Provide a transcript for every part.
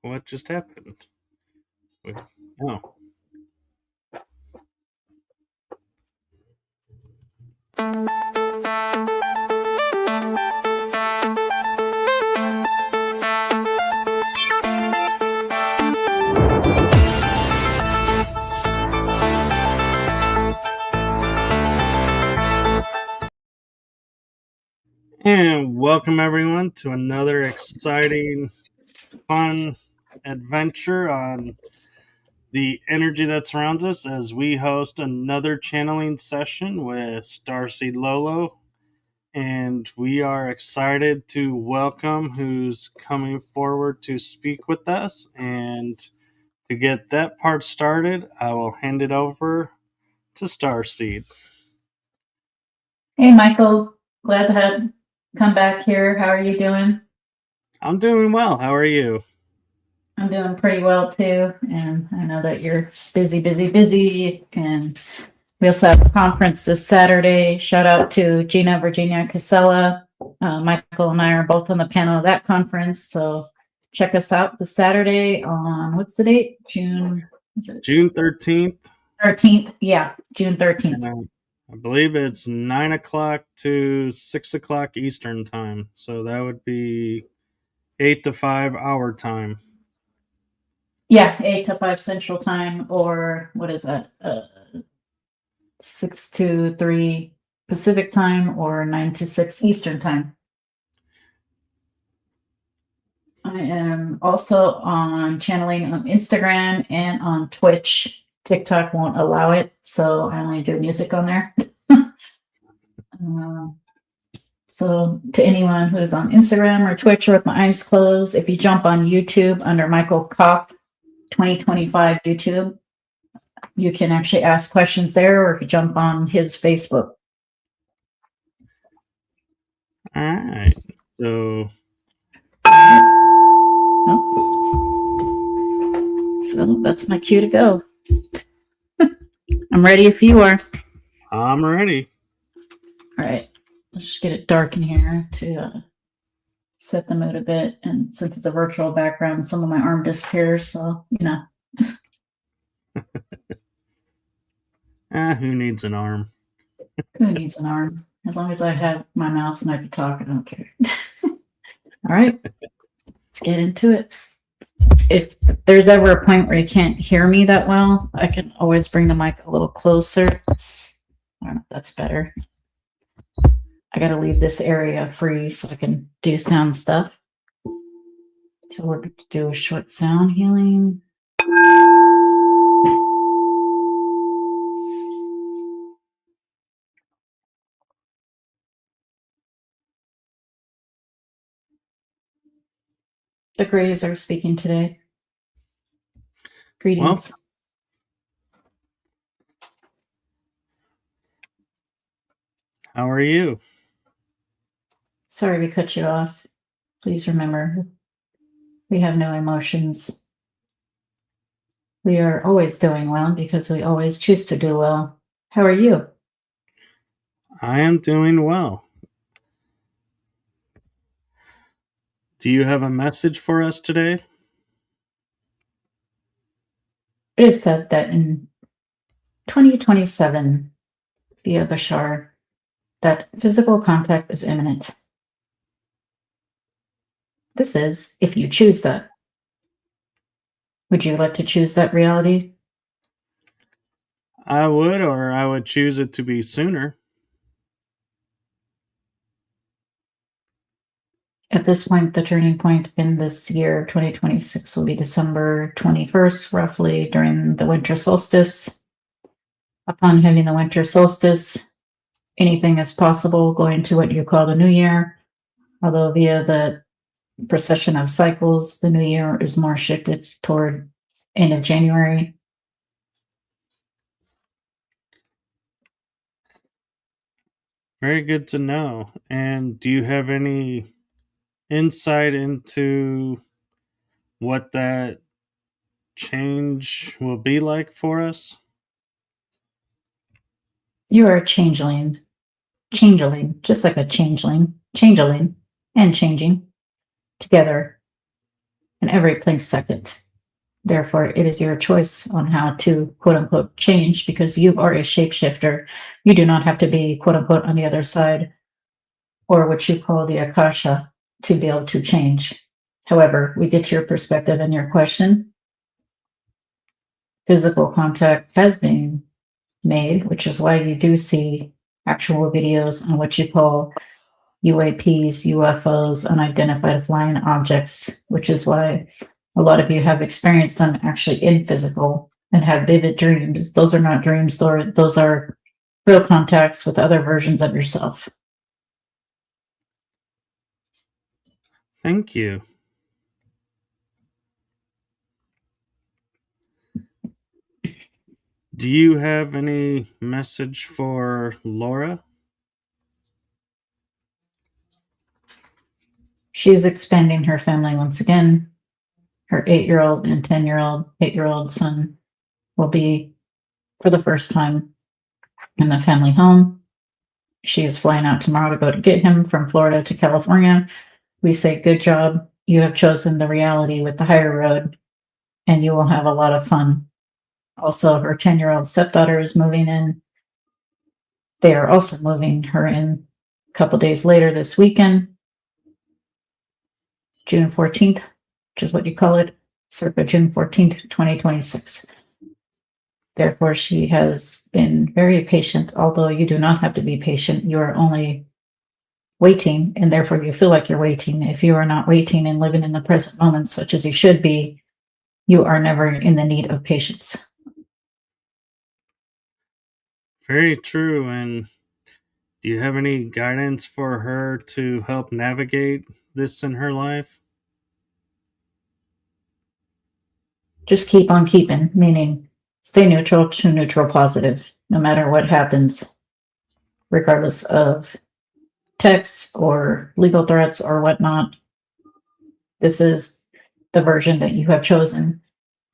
What just happened? Oh. And welcome everyone to another exciting, fun adventure on the energy that surrounds us as we host another channeling session with Starseed Lolo. And we are excited to welcome who's coming forward to speak with us. And to get that part started, I will hand it over to Starseed. Hey, Michael. Glad to have come back here. How are you doing? I'm doing well. How are you? I'm doing pretty well too. And I know that you're busy. And we also have a conference this Saturday. Shout out to Gina Virginia Casella. Michael and I are both on the panel of that conference. So check us out this Saturday on what's the date? June 13th. 13th. Yeah, June 13th. I believe it's 9 o'clock to 6 o'clock Eastern time. So that would be 8 to 5 our time. Yeah, 8 to 5 Central Time, or what is that? 6 to 3 Pacific Time, or 9 to 6 Eastern Time. I am also on channeling on Instagram and on Twitch. TikTok won't allow it, so I only do music on there. So to anyone who's on Instagram or Twitch or with my eyes closed, if you jump on YouTube under Michael Kopp 2025 YouTube, you can actually ask questions there, or if you jump on his Facebook. All right. So that's my cue to go. I'm ready if you are. I'm ready. All right. Let's just get it dark in here to set the mood a bit. And since it's a virtual background, some of my arm disappears. So, you know. Who needs an arm? Who needs an arm? As long as I have my mouth and I can talk, I don't care. All right. Let's get into it. If there's ever a point where you can't hear me that well, I can always bring the mic a little closer. I don't know if that's better. I got to leave this area free so I can do sound stuff. So we're going to do a short sound healing. The Greys are speaking today. Greetings. Well, how are you? Sorry to cut you off. Please remember, we have no emotions. We are always doing well because we always choose to do well. How are you? I am doing well. Do you have a message for us today? It is said that in 2027, via Bashar, that physical contact is imminent. This is if you choose that. Would you like to choose that reality? I would, or I would choose it to be sooner. At this point, the turning point in this year, 2026, will be December 21st, roughly during the winter solstice. Upon hitting the winter solstice, anything is possible going to what you call the new year, although via the precession of cycles, the new year is more shifted toward end of January. Very good to know. And do you have any insight into what that change will be like for us? You are a changeling, just like a changeling, and changing together and every pink second. Therefore, it is your choice on how to quote unquote change, because you are a shapeshifter. You do not have to be quote unquote on the other side, or what you call the Akasha, to be able to change. However, we get to your perspective and your question. Physical contact has been made, which is why you do see actual videos on what you call UAPs, UFOs, unidentified flying objects, which is why a lot of you have experienced them actually in physical and have vivid dreams. Those are not dreams, those are real contacts with other versions of yourself. Thank you. Do you have any message for Laura? She is expanding her family once again. Her 8-year-old and 10-year-old, 8-year-old son will be, for the first time, in the family home. She is flying out tomorrow to go to get him from Florida to California. We say, good job. You have chosen the reality with the higher road, and you will have a lot of fun. Also, her 10-year-old stepdaughter is moving in. They are also moving her in a couple days later this weekend, June 14th, which is what you call it, circa June 14th, 2026. Therefore, she has been very patient, although you do not have to be patient. You are only waiting, and therefore you feel like you're waiting. If you are not waiting and living in the present moment, such as you should be, you are never in the need of patience. Very true. And do you have any guidance for her to help navigate this in her life? Just keep on keeping, meaning stay neutral to neutral positive, no matter what happens, regardless of texts or legal threats or whatnot. This is the version that you have chosen.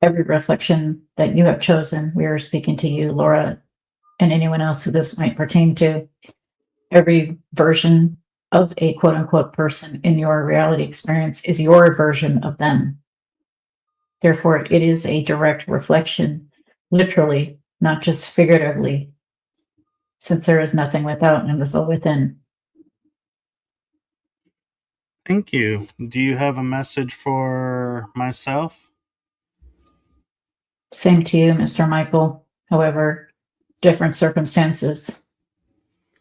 Every reflection that you have chosen, we are speaking to you, Laura, and anyone else who this might pertain to. Every version of a quote unquote person in your reality experience is your version of them. Therefore, it is a direct reflection, literally, not just figuratively, since there is nothing without and is all within. Thank you. Do you have a message for myself? Same to you, Mr. Michael. However, different circumstances.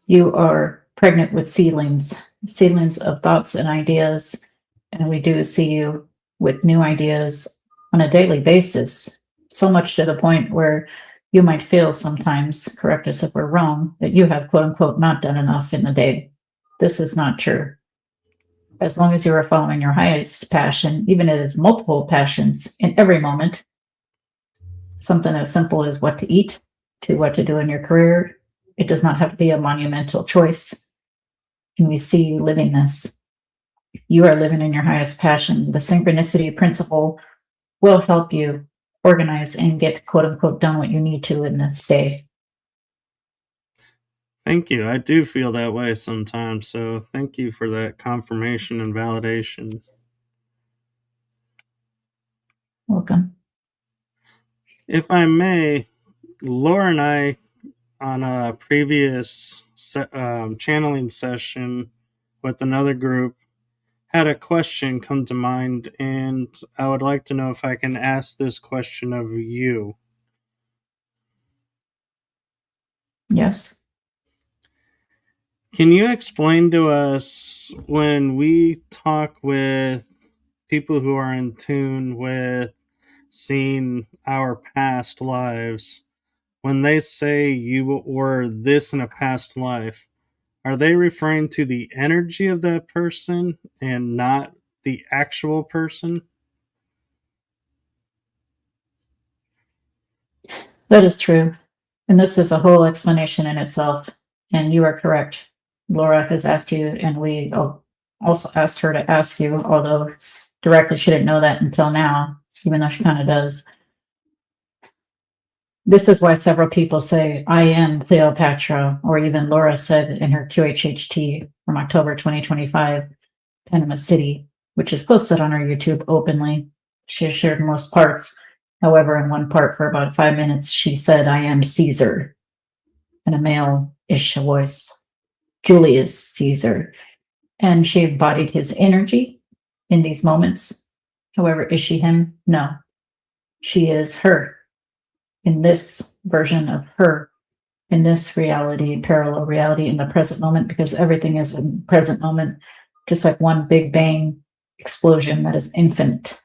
You are pregnant with seedlings of thoughts and ideas, and we do see you with new ideas on a daily basis, so much to the point where you might feel sometimes, correct us if we're wrong, that you have quote unquote not done enough in the day. This is not true. As long as you are following your highest passion, even if it's multiple passions in every moment, something as simple as what to eat to what to do in your career, it does not have to be a monumental choice. And we see you living this. You are living in your highest passion. The synchronicity principle will help you organize and get quote unquote done what you need to in this day. Thank you. I do feel that way sometimes, so thank you for that confirmation and validation. Welcome. If I may, Laura and I, on a previous channeling session with another group, had a question come to mind, and I would like to know if I can ask this question of you. Yes. Can you explain to us, when we talk with people who are in tune with seeing our past lives, when they say you were this in a past life, are they referring to the energy of that person and not the actual person? That is true. And this is a whole explanation in itself. And you are correct. Laura has asked you, and we also asked her to ask you, although directly she didn't know that until now, even though she kind of does. This is why several people say, I am Cleopatra, or even Laura said in her QHHT from October 2025, Panama City, which is posted on our YouTube openly. she has shared most parts. However, in one part for about 5 minutes, she said, I am Caesar, in a male-ish voice, Julius Caesar. And she embodied his energy in these moments. However, is she him? No. She is her in this version of her, in this reality, parallel reality in the present moment, because everything is a present moment, just like one big bang explosion that is infinite.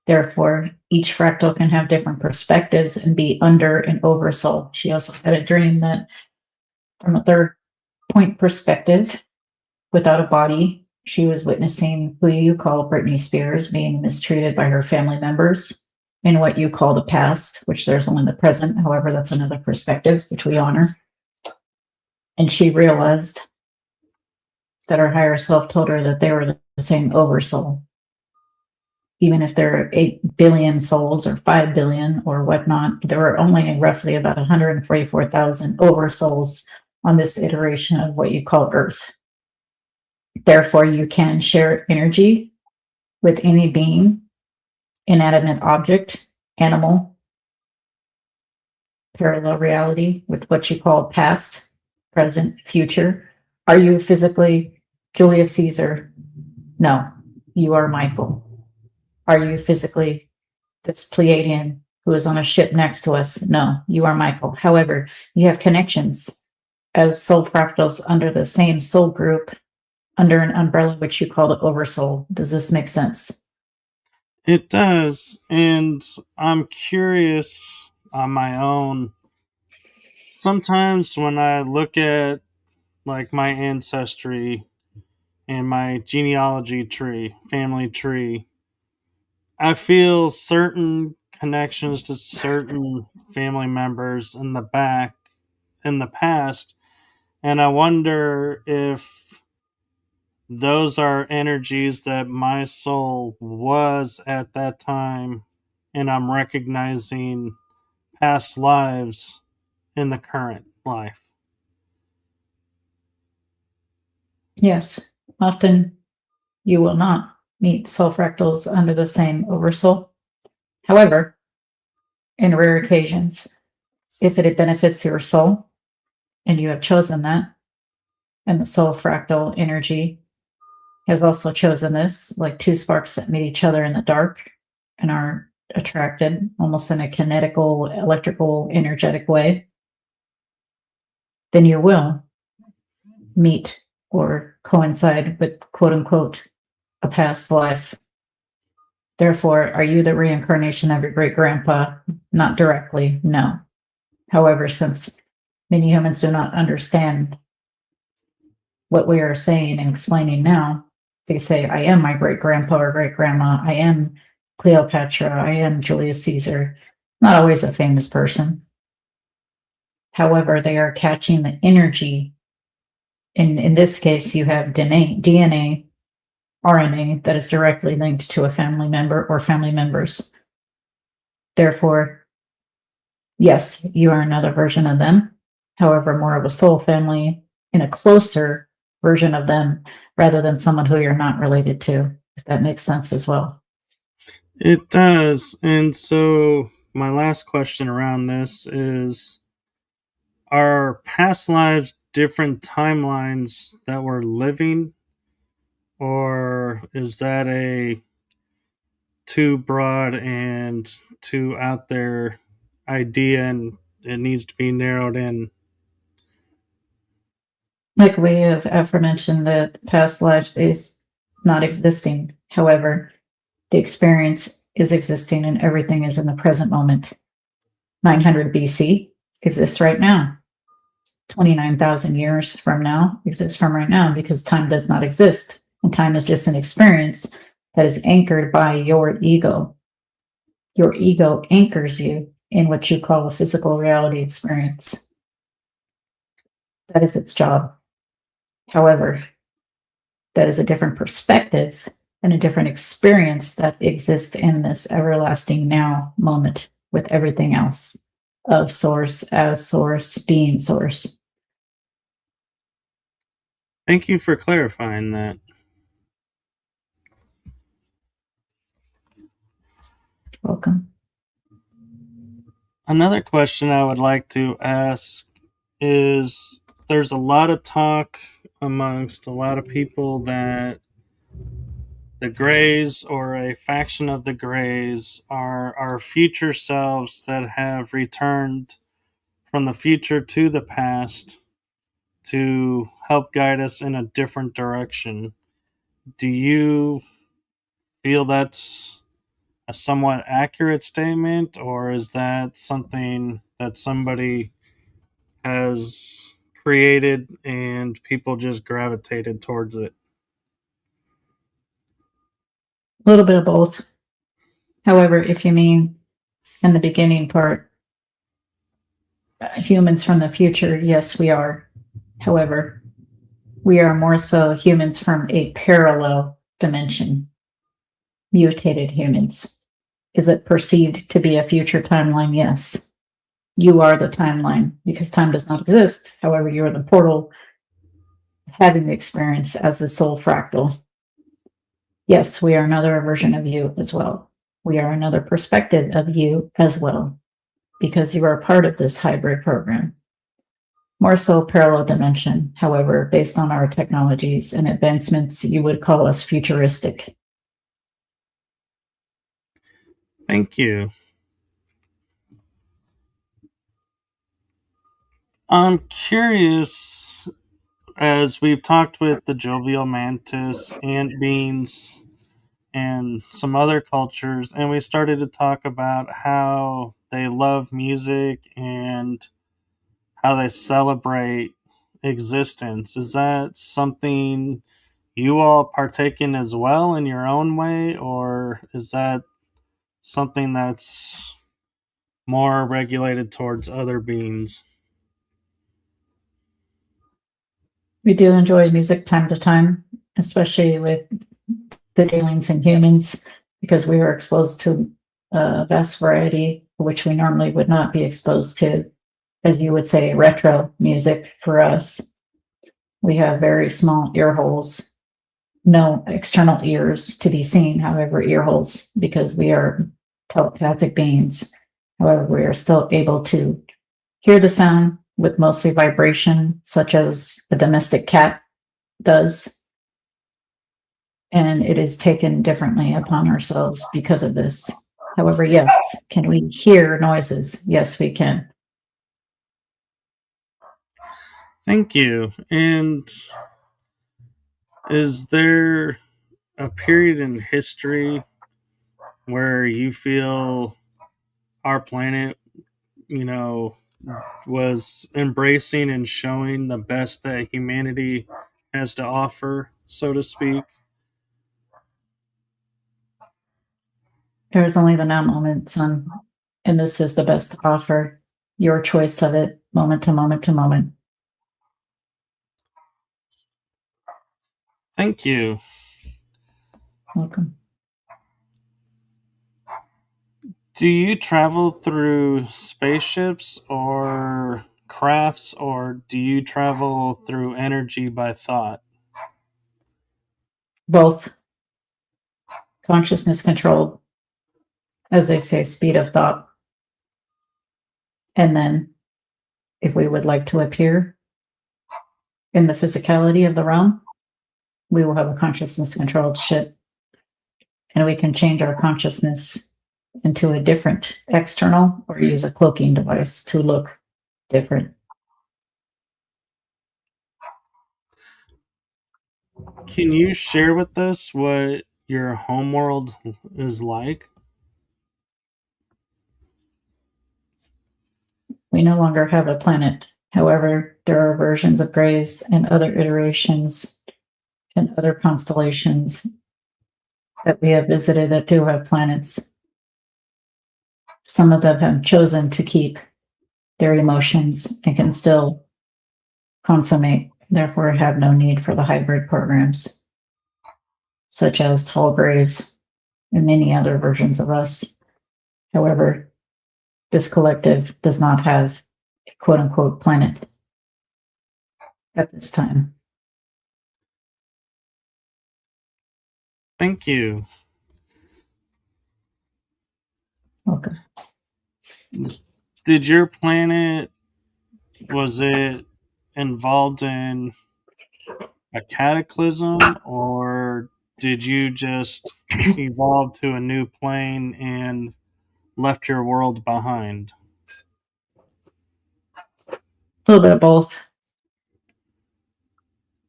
Therefore, each fractal can have different perspectives and be under and over soul. She also had a dream that, from a third point perspective, without a body, she was witnessing who you call Britney Spears being mistreated by her family members in what you call the past, which there's only the present. However, that's another perspective, which we honor. And she realized that her higher self told her that they were the same oversoul. Even if there are 8 billion souls or 5 billion or whatnot, there were only roughly about 144,000 oversouls on this iteration of what you call Earth. Therefore, you can share energy with any being, inanimate object, animal, parallel reality with what you call past, present, future. Are you physically Julius Caesar? No, you are Michael. Are you physically this Pleiadian who is on a ship next to us? No, you are Michael. However, you have connections as soul fractals under the same soul group, under an umbrella which you call the oversoul. Does this make sense? It does. And I'm curious on my own. Sometimes when I look at like my ancestry and my genealogy tree, family tree, I feel certain connections to certain family members in the back in the past, and I wonder if those are energies that my soul was at that time, and I'm recognizing past lives in the current life. Yes. Often you will not meet soul fractals under the same oversoul. However, in rare occasions, if it benefits your soul and you have chosen that, and the soul fractal energy has also chosen this, like two sparks that meet each other in the dark and are attracted almost in a kinetical, electrical, energetic way, then you will meet or coincide with quote unquote a past life. Therefore, are you the reincarnation of your great grandpa? Not directly, no. However, since many humans do not understand what we are saying and explaining now, they say, I am my great grandpa or great grandma. I am Cleopatra. I am Julius Caesar. Not always a famous person. However, they are catching the energy. In this case, you have DNA, RNA that is directly linked to a family member or family members. Therefore, yes, you are another version of them. However, more of a soul family in a closer version of them rather than someone who you're not related to, if that makes sense as well. It does. And so, my last question around this is, are past lives different timelines that we're living, or is that a too broad and too out there idea and it needs to be narrowed in? Like we have aforementioned, that past life is not existing. However, the experience is existing and everything is in the present moment. 900 BC exists right now. 29,000 years from now exists from right now, because time does not exist. And time is just an experience that is anchored by your ego. Your ego anchors you in what you call a physical reality experience. That is its job. However, that is a different perspective and a different experience that exists in this everlasting now moment with everything else of source, as source, being source. Thank you for clarifying that. Welcome. Another question I would like to ask is there's a lot of talk amongst a lot of people that the Greys or a faction of the Greys are our future selves that have returned from the future to the past to help guide us in a different direction. Do you feel that's a somewhat accurate statement, or is that something that somebody has created and people just gravitated towards it? A little bit of both. However, if you mean in the beginning part, humans from the future, yes, we are. However, we are more so humans from a parallel dimension, mutated humans. Is it perceived to be a future timeline? Yes. You are the timeline because time does not exist. However, you are the portal having the experience as a soul fractal. Yes, we are another version of you as well. We are another perspective of you as well because you are part of this hybrid program. More so parallel dimension. However, based on our technologies and advancements, you would call us futuristic. Thank you. I'm curious, as we've talked with the jovial mantis, ant beings, and some other cultures, and we started to talk about how they love music and how they celebrate existence. Is that something you all partake in as well in your own way, or is that something that's more regulated towards other beings? We do enjoy music time to time, especially with the dealings in humans, because we are exposed to a vast variety, which we normally would not be exposed to, as you would say, retro music for us. We have very small ear holes, no external ears to be seen, however, ear holes, because we are telepathic beings. However, we are still able to hear the sound with mostly vibration, such as a domestic cat does. And it is taken differently upon ourselves because of this. However, yes, can we hear noises? Yes, we can. Thank you. And is there a period in history where you feel our planet, you know, was embracing and showing the best that humanity has to offer, so to speak? There's only the now moment, son. And this is the best offer. Your choice of it, moment to moment to moment. Thank you. Welcome. Do you travel through spaceships or crafts, or do you travel through energy by thought? Both consciousness controlled, as they say, speed of thought. And then, if we would like to appear in the physicality of the realm, we will have a consciousness controlled ship. And we can change our consciousness into a different external or use a cloaking device to look different. Can you share with us what your homeworld is like? We no longer have a planet. However, there are versions of Grays and other iterations and other constellations that we have visited that do have planets. Some of them have chosen to keep their emotions and can still consummate, therefore have no need for the hybrid programs, such as tall Grays and many other versions of us. However, this collective does not have a quote unquote planet at this time. Thank you. Welcome. Did your planet, was it involved in a cataclysm, or did you just evolve to a new plane and left your world behind? A little bit of both.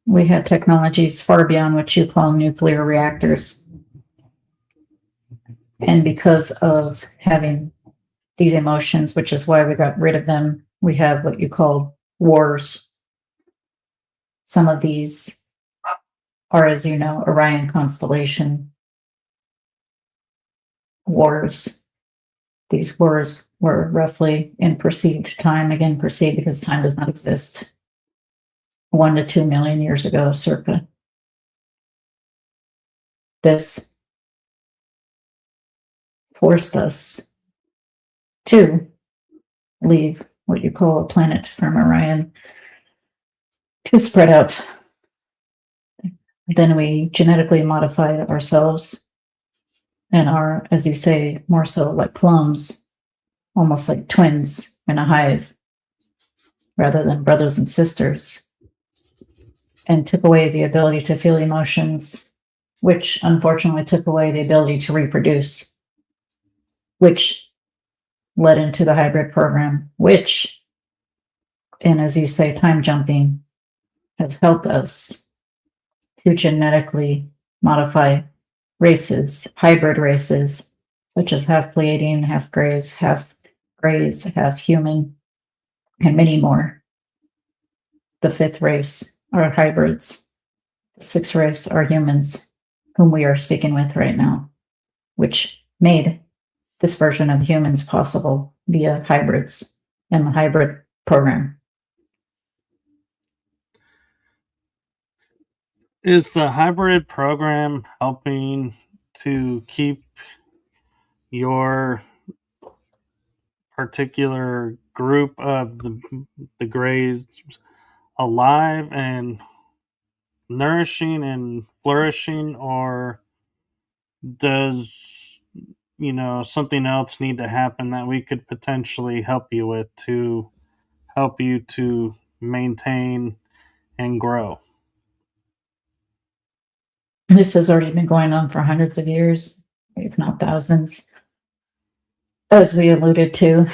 We had technologies far beyond what you call nuclear reactors. And because of having these emotions, which is why we got rid of them, we have what you call wars. Some of these are, as you know, Orion constellation wars. These wars were roughly in perceived time, again, perceived because time does not exist, 1 to 2 million years ago, circa. This forced us to leave what you call a planet from Orion to spread out. Then we genetically modified ourselves and are, as you say, more so like plums, almost like twins in a hive, rather than brothers and sisters, and took away the ability to feel emotions, which unfortunately took away the ability to reproduce, which led into the hybrid program, which, and as you say, time jumping, has helped us to genetically modify races, hybrid races, such as half Pleiadian, half grays, half human, and many more. The fifth race are hybrids. The sixth race are humans, whom we are speaking with right now, which made this version of humans possible via hybrids and the hybrid program. Is the hybrid program helping to keep your particular group of the Greys alive and nourishing and flourishing, or does something else need to happen that we could potentially help you with to help you to maintain and grow? This has already been going on for hundreds of years, if not thousands. As we alluded to,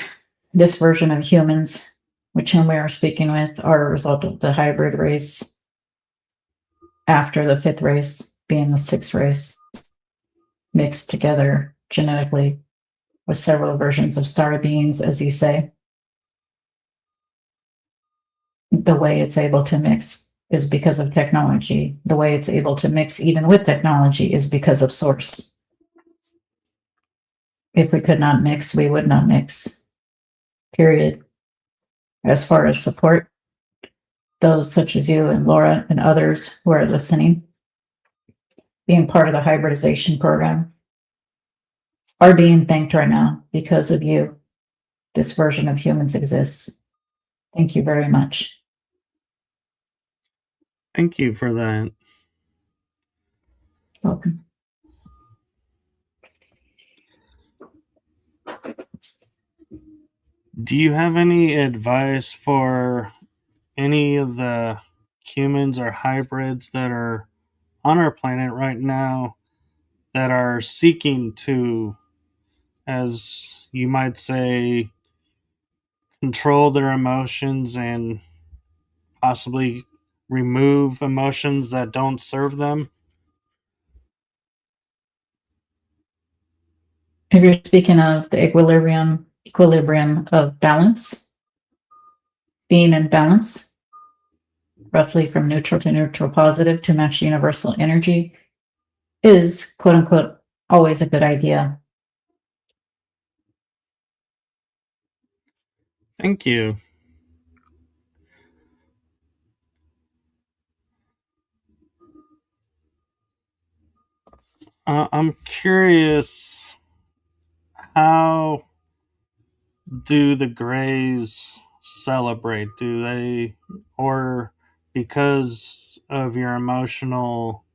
this version of humans, which whom we are speaking with, are a result of the hybrid race after the fifth race being the sixth race, mixed together genetically with several versions of star beings, as you say. The way it's able to mix is because of technology. The way it's able to mix even with technology is because of source. If we could not mix, we would not mix, period. As far as support, those such as you and Laura and others who are listening, being part of the hybridization program, are being thanked right now because of you. This version of humans exists. Thank you very much. Thank you for that. Welcome. Do you have any advice for any of the humans or hybrids that are on our planet right now that are seeking to, as you might say, control their emotions and possibly remove emotions that don't serve them? If you're speaking of the equilibrium of balance, being in balance, roughly from neutral to neutral positive to match universal energy, is quote unquote always a good idea. Thank you. I'm curious, how do the Greys celebrate? Do they, or because of your emotional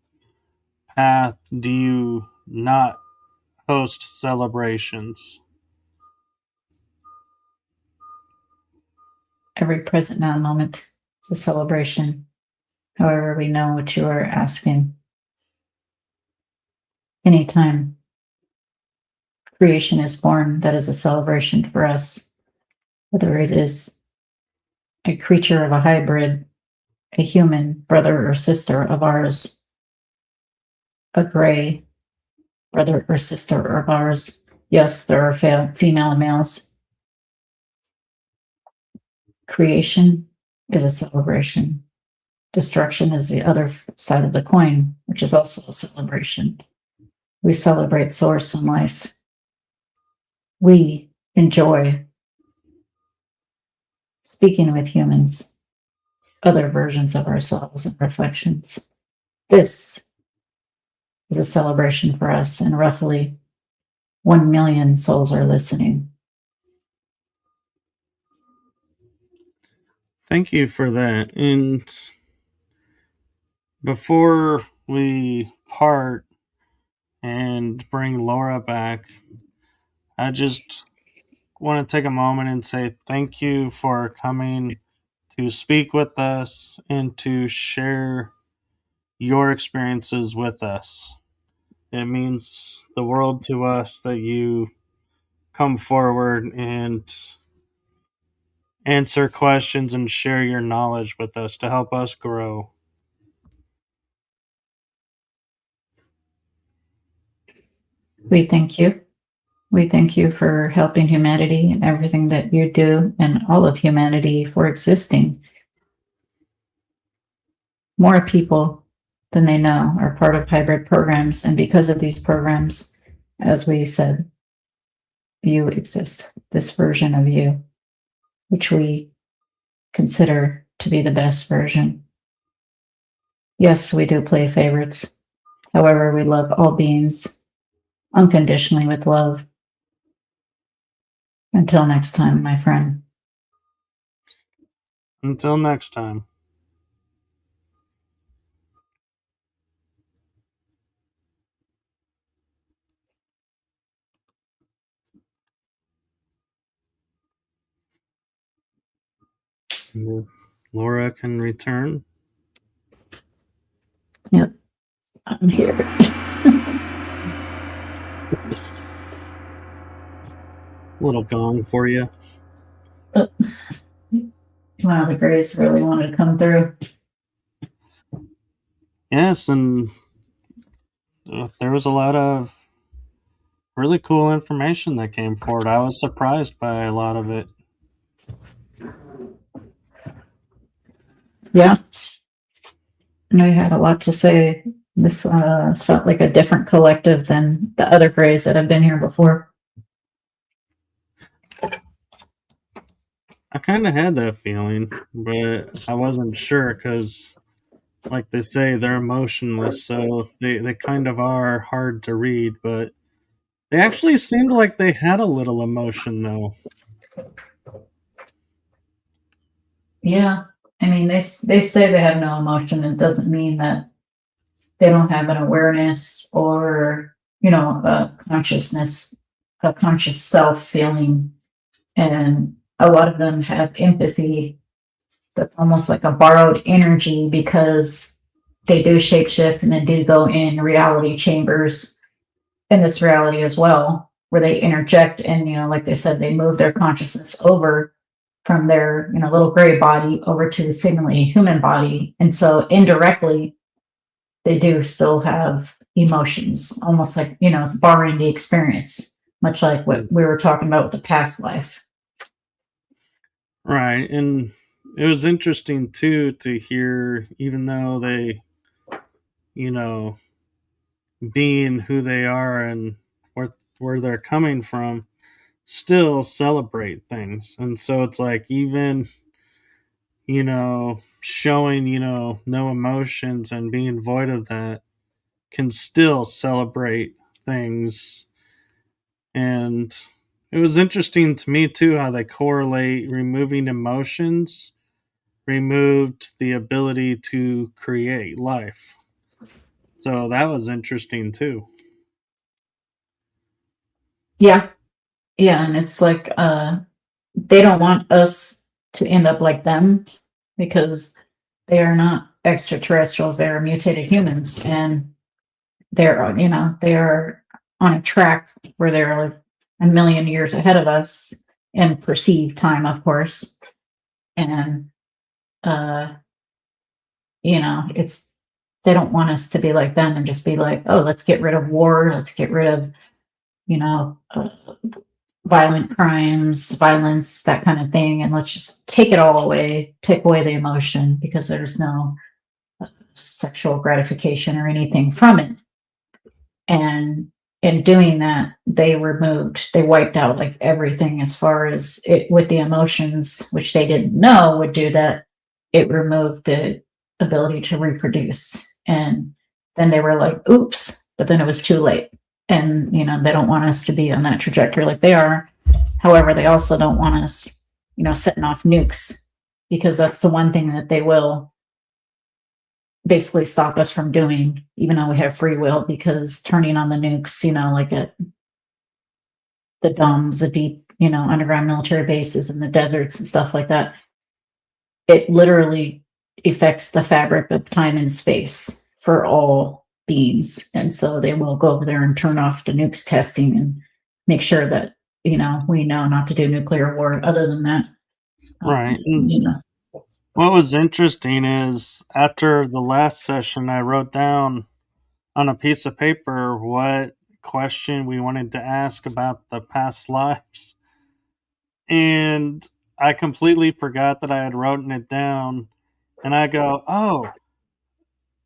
path, do you not host celebrations? every present now moment is a celebration. However, we know what you are asking. Anytime creation is born, that is a celebration for us. Whether it is a creature of a hybrid, a human brother or sister of ours, a gray brother or sister of ours. Yes, there are female and males. Creation is a celebration. Destruction is the other side of the coin, which is also a celebration. We celebrate source and life. We enjoy speaking with humans, other versions of ourselves and reflections. This is a celebration for us, and roughly 1 million souls are listening. Thank you for that. And before we part and bring Laura back, I just want to take a moment and say thank you for coming to speak with us and to share your experiences with us. It means the world to us that you come forward and answer questions and share your knowledge with us to help us grow. We thank you. We thank you for helping humanity and everything that you do, and all of humanity for existing. More people than they know are part of hybrid programs, and because of these programs, as we said, you exist, this version of you, which we consider to be the best version. Yes, we do play favorites. However, we love all beings unconditionally with love. Until next time, my friend. Until next time. Laura can return. Yep, I'm here. Little gong for you. Wow, the grays really wanted to come through. Yes, and there was a lot of really cool information that came forward. I was surprised by a lot of it. Yeah, and I had a lot to say. This felt like a different collective than the other grays that have been here before. I kind of had that feeling, but I wasn't sure because, like they say, they're emotionless, so they kind of are hard to read, but they actually seemed like they had a little emotion, though. Yeah, I mean, they say they have no emotion. It doesn't mean that they don't have an awareness or, a consciousness, a conscious self feeling. And a lot of them have empathy that's almost like a borrowed energy, because they do shapeshift and they do go in reality chambers in this reality as well, where they interject and, like they said, they move their consciousness over from their, little gray body over to seemingly a human body. And so indirectly, they do still have emotions, almost like, it's borrowing the experience, much like what we were talking about with the past life. Right, and it was interesting too to hear, even though they, you know, being who they are and where they're coming from, still celebrate things. And so it's like, even, showing, no emotions and being void of that, can still celebrate things. And it was interesting to me too how they correlate removing emotions removed the ability to create life. So that was interesting too. Yeah. Yeah. And it's like, they don't want us to end up like them, because they are not extraterrestrials, they are mutated humans, and they're, they are on a track where they're like a million years ahead of us in perceived time, of course. And it's, they don't want us to be like them and just be like, oh, let's get rid of war, let's get rid of, violent crimes, violence, that kind of thing, and let's just take it all away, take away the emotion, because there's no sexual gratification or anything from it. And in doing that, they wiped out like everything as far as it with the emotions, which they didn't know would do that. It removed the ability to reproduce. And then they were like, oops, but then it was too late. And, they don't want us to be on that trajectory like they are. However, they also don't want us, setting off nukes, because that's the one thing that they will basically stop us from doing, even though we have free will, because turning on the nukes, like at the domes, the deep, underground military bases and the deserts and stuff like that, it literally affects the fabric of time and space for all beings. And so they will go over there and turn off the nukes testing and make sure that, we know not to do nuclear war. Other than that, Right. What was interesting is after the last session, I wrote down on a piece of paper what question we wanted to ask about the past lives. And I completely forgot that I had written it down. And I go, oh,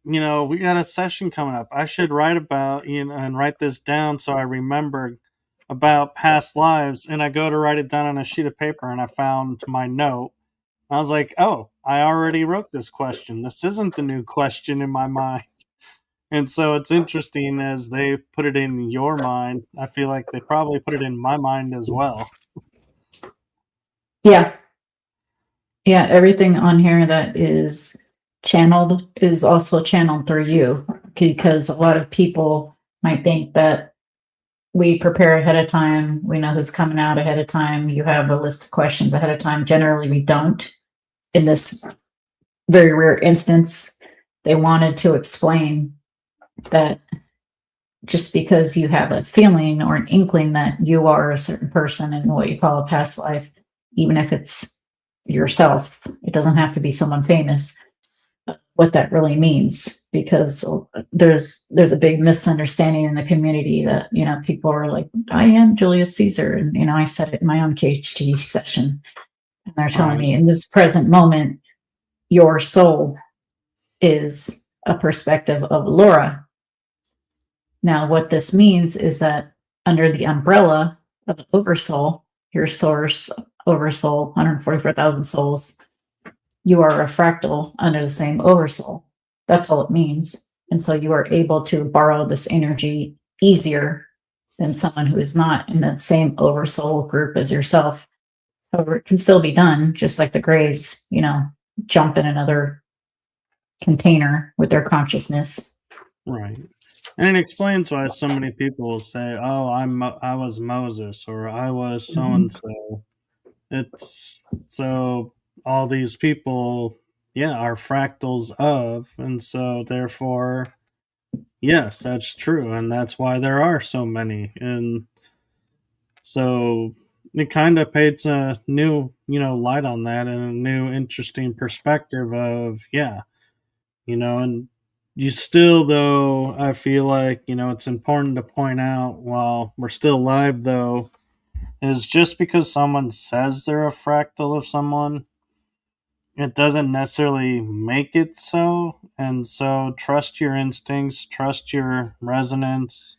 we got a session coming up. I should write about, and write this down so I remember about past lives. And I go to write it down on a sheet of paper and I found my note. I was like, oh, I already wrote this question. This isn't a new question in my mind. And so it's interesting as they put it in your mind. I feel like they probably put it in my mind as well. yeah, everything on here that is channeled is also channeled through you, because a lot of people might think that we prepare ahead of time, we know who's coming out ahead of time, you have a list of questions ahead of time. Generally, we don't. In this very rare instance, they wanted to explain that just because you have a feeling or an inkling that you are a certain person in what you call a past life, even if it's yourself, it doesn't have to be someone famous, what that really means, because there's a big misunderstanding in the community that, people are like, I am Julius Caesar. And, I said it in my own KHT session, and they're telling me in this present moment, your soul is a perspective of Laura. Now, what this means is that under the umbrella of the Oversoul, your source, Oversoul, 144,000 souls, you are a fractal under the same Oversoul. That's all it means. And so you are able to borrow this energy easier than someone who is not in that same Oversoul group as yourself. However, it can still be done, just like the Greys, jump in another container with their consciousness. Right. And it explains why so many people will say, "Oh, I was Moses," or "I was so and so." It's so all these people, yeah, are fractals of, and so therefore, yes, that's true, and that's why there are so many, and so it kind of paints a new, light on that and a new interesting perspective of, yeah, and you still, though, I feel like, it's important to point out while we're still live, though, is just because someone says they're a fractal of someone, it doesn't necessarily make it so. And so trust your instincts, trust your resonance.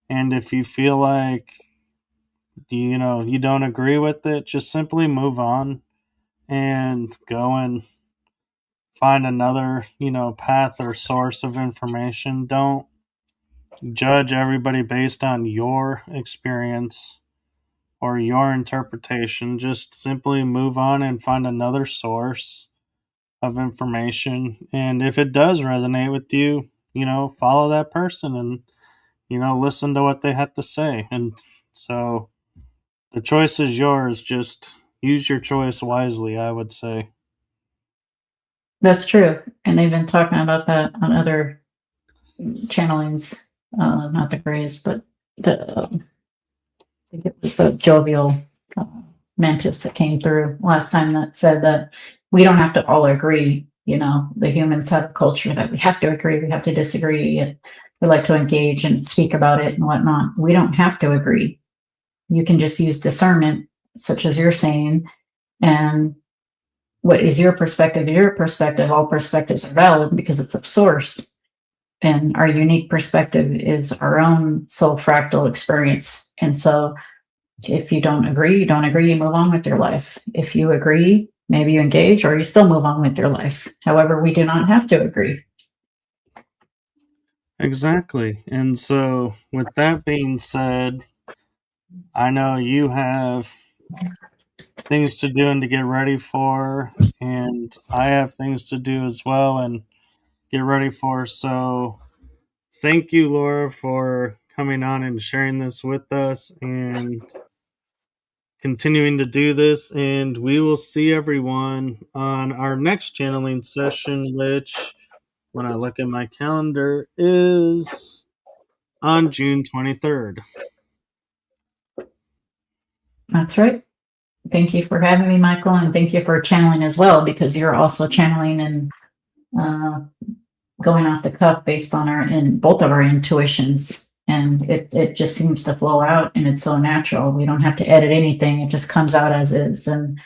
And if you feel like, you don't agree with it, just simply move on and go and find another, path or source of information. Don't judge everybody based on your experience or your interpretation. Just simply move on and find another source of information. And if it does resonate with you, follow that person and, listen to what they have to say. And so the choice is yours. Just, use your choice wisely, I would say. That's true. And they've been talking about that on other channelings, not the Greys, but I think it was the jovial mantis that came through last time that said that we don't have to all agree. The humans have a culture that we have to agree, we have to disagree, and we like to engage and speak about it and whatnot. We don't have to agree. You can just use discernment, such as you're saying, and what is your perspective? Your perspective, all perspectives are valid because it's a source. And our unique perspective is our own soul fractal experience. And so if you don't agree, you don't agree, you move on with your life. If you agree, maybe you engage or you still move on with your life. However, we do not have to agree. Exactly. And so, with that being said, I know you have things to do and to get ready for, and I have things to do as well and get ready for. So, thank you, Laura, for coming on and sharing this with us and continuing to do this. And we will see everyone on our next channeling session, which, when I look at my calendar, is on June 23rd. That's right. Thank you for having me, Michael, and thank you for channeling as well, because you're also channeling and going off the cuff based on both of our intuitions. And it just seems to flow out, and it's so natural. We don't have to edit anything. It just comes out as is. And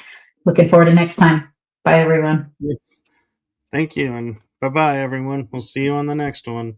looking forward to next time. Bye, everyone. Yes. Thank you, and bye-bye, everyone. We'll see you on the next one.